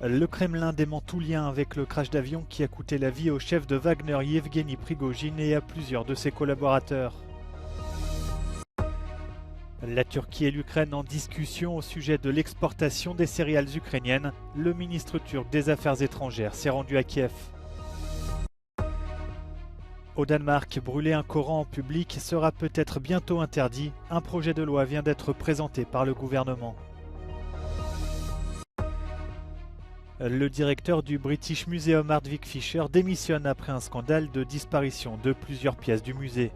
Le Kremlin dément tout lien avec le crash d'avion qui a coûté la vie au chef de Wagner Yevgeny Prigojine et à plusieurs de ses collaborateurs. La Turquie et l'Ukraine en discussion au sujet de l'exportation des céréales ukrainiennes. Le ministre turc des Affaires étrangères s'est rendu à Kiev. Au Danemark, brûler un Coran en public sera peut-être bientôt interdit. Un projet de loi vient d'être présenté par le gouvernement. Le directeur du British Museum Ardvik Fisher démissionne après un scandale de disparition de plusieurs pièces du musée.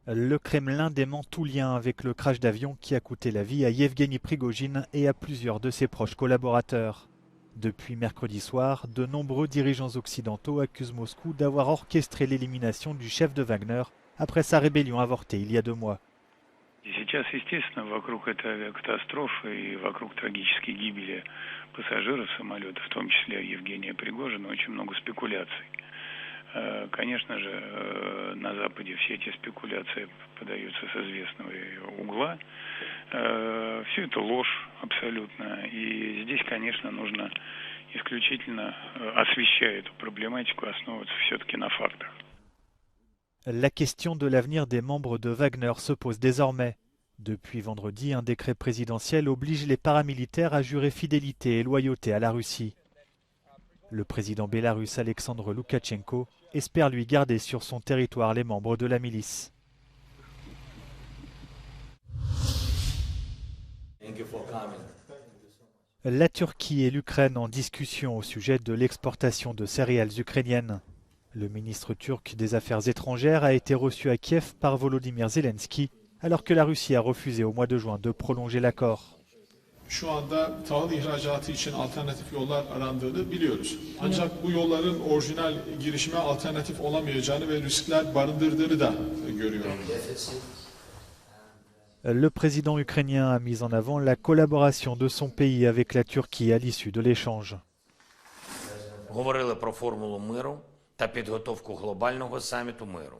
Le Kremlin dément tout lien avec le crash d'avion qui a coûté la vie à Yevgeny Prigojine et à plusieurs de ses proches collaborateurs. Depuis mercredi soir, de nombreux dirigeants occidentaux accusent Moscou d'avoir orchestré l'élimination du chef de Wagner après sa rébellion avortée il y a 2 mois. Сейчас, естественно, вокруг этой авиакатастрофы и вокруг трагической гибели пассажиров самолета, в том числе Евгения Пригожина, очень много спекуляций. Конечно же, на Западе все эти спекуляции подаются с известного угла. Все это ложь абсолютно. И здесь, конечно, нужно исключительно, освещая эту проблематику, основываться все-таки на фактах. La question de l'avenir des membres de Wagner se pose désormais. Depuis vendredi, un décret présidentiel oblige les paramilitaires à jurer fidélité et loyauté à la Russie. Le président bélarusse Alexandre Loukachenko espère lui garder sur son territoire les membres de la milice. La Turquie et l'Ukraine en discussion au sujet de l'exportation de céréales ukrainiennes. Le ministre turc des Affaires étrangères a été reçu à Kiev par Volodymyr Zelensky, alors que la Russie a refusé au mois de juin de prolonger l'accord. Şu anda tahıl ihracatı için alternatif yollar arandığını biliyoruz. Ancak bu yolların orijinal girişime alternatif olamayacağını ve riskler barındırdığını da görüyorum. Le président ukrainien a mis en avant la collaboration de son pays avec la Turquie à l'issue de l'échange. Говорили про формулу миру та підготовку глобального саміту миру.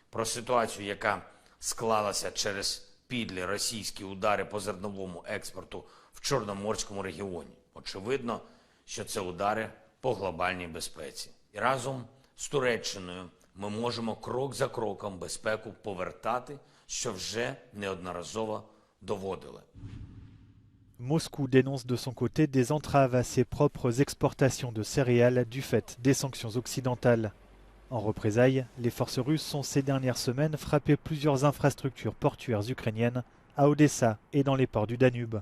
Про ситуацію, яка склалася через підлі російські удари по зерновому експорту в Чорноморському регіоні. Очевидно, що це удари по глобальній безпеці. І разом з Туреччиною ми можемо крок за кроком безпеку повертати, що вже неодноразово доводили. Moscou dénonce de son côté des entraves à ses propres exportations de céréales du fait des sanctions occidentales. En représailles, les forces russes ont ces dernières semaines frappé plusieurs infrastructures portuaires ukrainiennes à Odessa et dans les ports du Danube.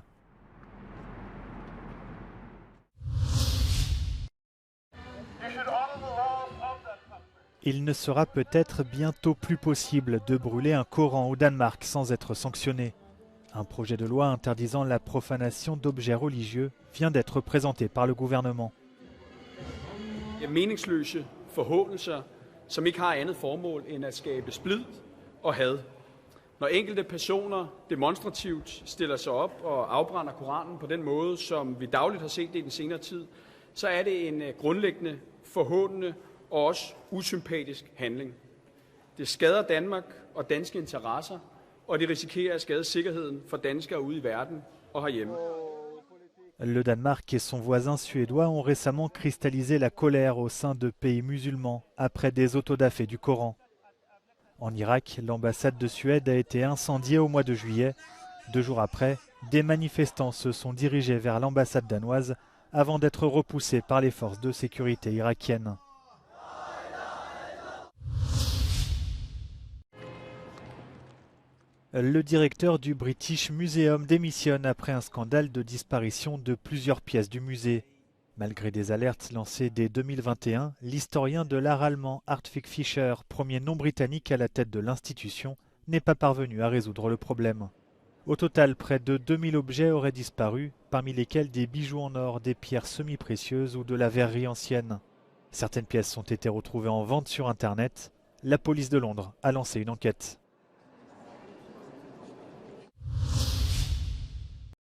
Il ne sera peut-être bientôt plus possible de brûler un Coran au Danemark sans être sanctionné. Un projet de loi interdisant la profanation d'objets religieux vient d'être présenté par le gouvernement. Meningsløse forhåndelser, som ikke har andet formål end at skabe splid og had. Når enkelte personer demonstrativt stiller sig op og afbrænder Koranen på den måde, som vi dagligt har set det i den senere tid, så er det en grundlæggende forhåndende og også usympatisk handling. Det skader Danmark og danske interesser, og det risikerer at skade sikkerheden for danskere ude i verden og herhjemme. Le Danemark et son voisin suédois ont récemment cristallisé la colère au sein de pays musulmans après des autodafés du Coran. En Irak, l'ambassade de Suède a été incendiée au mois de juillet. 2 jours après, des manifestants se sont dirigés vers l'ambassade danoise avant d'être repoussés par les forces de sécurité irakiennes. Le directeur du British Museum démissionne après un scandale de disparition de plusieurs pièces du musée. Malgré des alertes lancées dès 2021, l'historien de l'art allemand Ardvik Fisher, premier non-britannique à la tête de l'institution, n'est pas parvenu à résoudre le problème. Au total, près de 2000 objets auraient disparu, parmi lesquels des bijoux en or, des pierres semi-précieuses ou de la verrerie ancienne. Certaines pièces ont été retrouvées en vente sur Internet. La police de Londres a lancé une enquête.